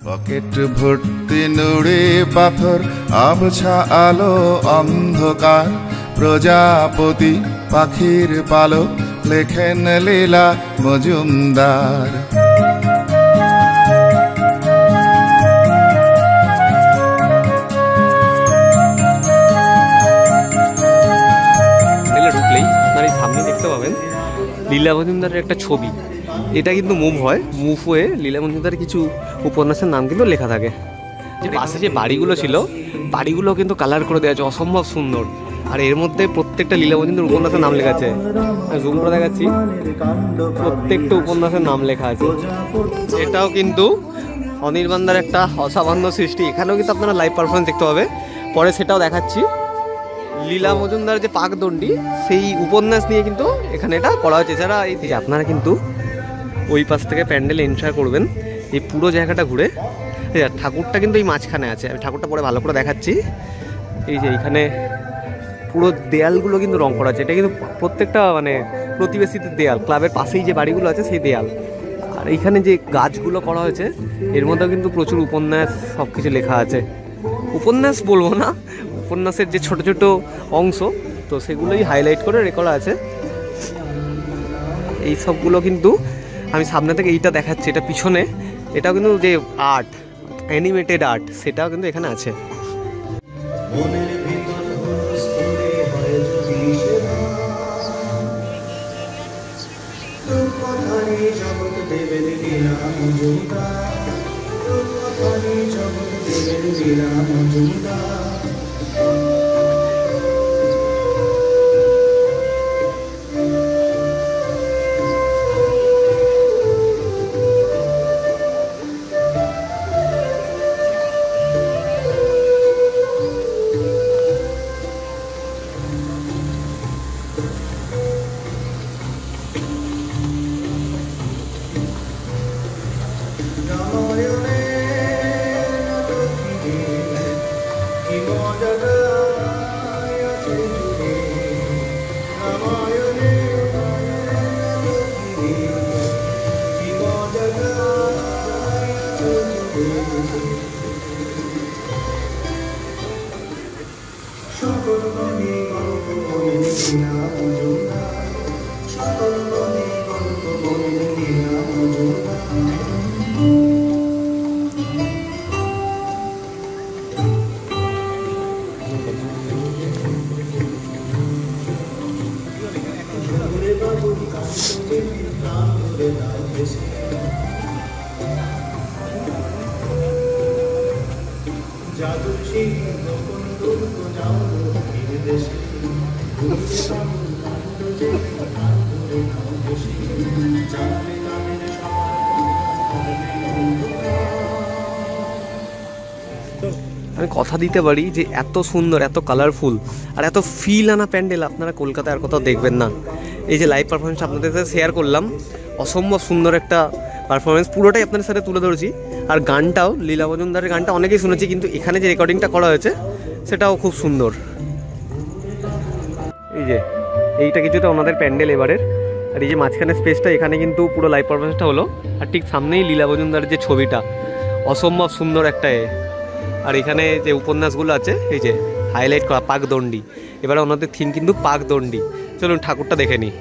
Pocket ভর্তি নুড়ি পাথর, আবছা আলো অন্ধকার, প্রজাপতি পাখির পালক, লেখেন লীলা মজুমদার। ঢুকলেই আপনার এই সামনে দেখতে পাবেন লীলা মজুমদারের একটা ছবি। এটা কিন্তু মুভ হয়, মুভ হয়ে লীলা মজুমদারের কিছু উপন্যাসের নাম কিন্তু লেখা থাকে। যে পাশে যে বাড়িগুলো ছিল, বাড়িগুলো কিন্তু কালার করে দেওয়া আছে, অসম্ভব সুন্দর। আর এর মধ্যে প্রত্যেকটা লীলা মজুমদার উপন্যাসের নাম লেখা আছে। জুম করে দেখাচ্ছি, প্রত্যেকটা উপন্যাসের নাম লেখা আছে। এটাও কিন্তু অনির্বাণদার একটা অসামান্য সৃষ্টি। এখানেও কিন্তু আপনারা লাইভ পারফরমেন্স দেখতে পাবে, পরে সেটাও দেখাচ্ছি। লীলা মজুমদার যে পাকদণ্ডী, সেই উপন্যাস নিয়ে কিন্তু এখানে এটা করা হয়েছে। এছাড়া এই যে আপনারা কিন্তু ওই পাশ থেকে প্যান্ডেল এন্টার করবেন, এই পুরো জায়গাটা ঘুরে ঠাকুরটা কিন্তু এই মাঝখানে আছে। আমি ঠাকুরটা পরে ভালো করে দেখাচ্ছি। এই যে এইখানে পুরো দেয়ালগুলো কিন্তু রং করা আছে। এটা কিন্তু প্রত্যেকটা মানে প্রতিবেশীদের দেয়াল, ক্লাবের পাশেই যে বাড়িগুলো আছে সেই দেয়াল। আর এইখানে যে গাছগুলো করা হয়েছে, এর মধ্যেও কিন্তু প্রচুর উপন্যাস সব কিছু লেখা আছে। উপন্যাস বলবো না, উপন্যাসের যে ছোট ছোট অংশ, তো সেগুলোই হাইলাইট করে করা আছে। এই সবগুলো কিন্তু আমি সামনে থেকে এইটা দেখাচ্ছি, এটা পিছনে, এটাও কিন্তু যে আর্ট, অ্যানিমেটেড আর্ট, সেটাও কিন্তু এখানে আছে। আমি কথা দিতে পারি যে এত সুন্দর, এত কালারফুল আর এত ফিল আনা প্যান্ডেল আপনারা কলকাতায় আর কোথাও দেখবেন না। এই যে লাইভ পারফরমেন্স আপনাদের সাথে শেয়ার করলাম, অসম্ভব সুন্দর একটা পারফরমেন্স, পুরোটাই আপনাদের সাথে তুলে ধরেছি। আর গানটাও, লীলা মজুমদারের গানটা অনেকেই শুনেছি, কিন্তু এখানে যে রেকর্ডিংটা করা হয়েছে সেটাও খুব সুন্দর। এই যে এইটা কিছুটা ওনাদের প্যান্ডেল এবারের। আর এই যে মাঝখানে স্পেসটা, এখানে কিন্তু পুরো লাইভ পারফরমেন্সটা হলো। আর ঠিক সামনেই লীলা মজুমদারের যে ছবিটা, অসম্ভব সুন্দর একটা। আর এখানে যে উপন্যাসগুলো আছে, এই যে হাইলাইট করা পাকদণ্ডী, এবারে ওনাদের থিম কিন্তু পাকদণ্ডী। চলুন ঠাকুরটা দেখে নিই।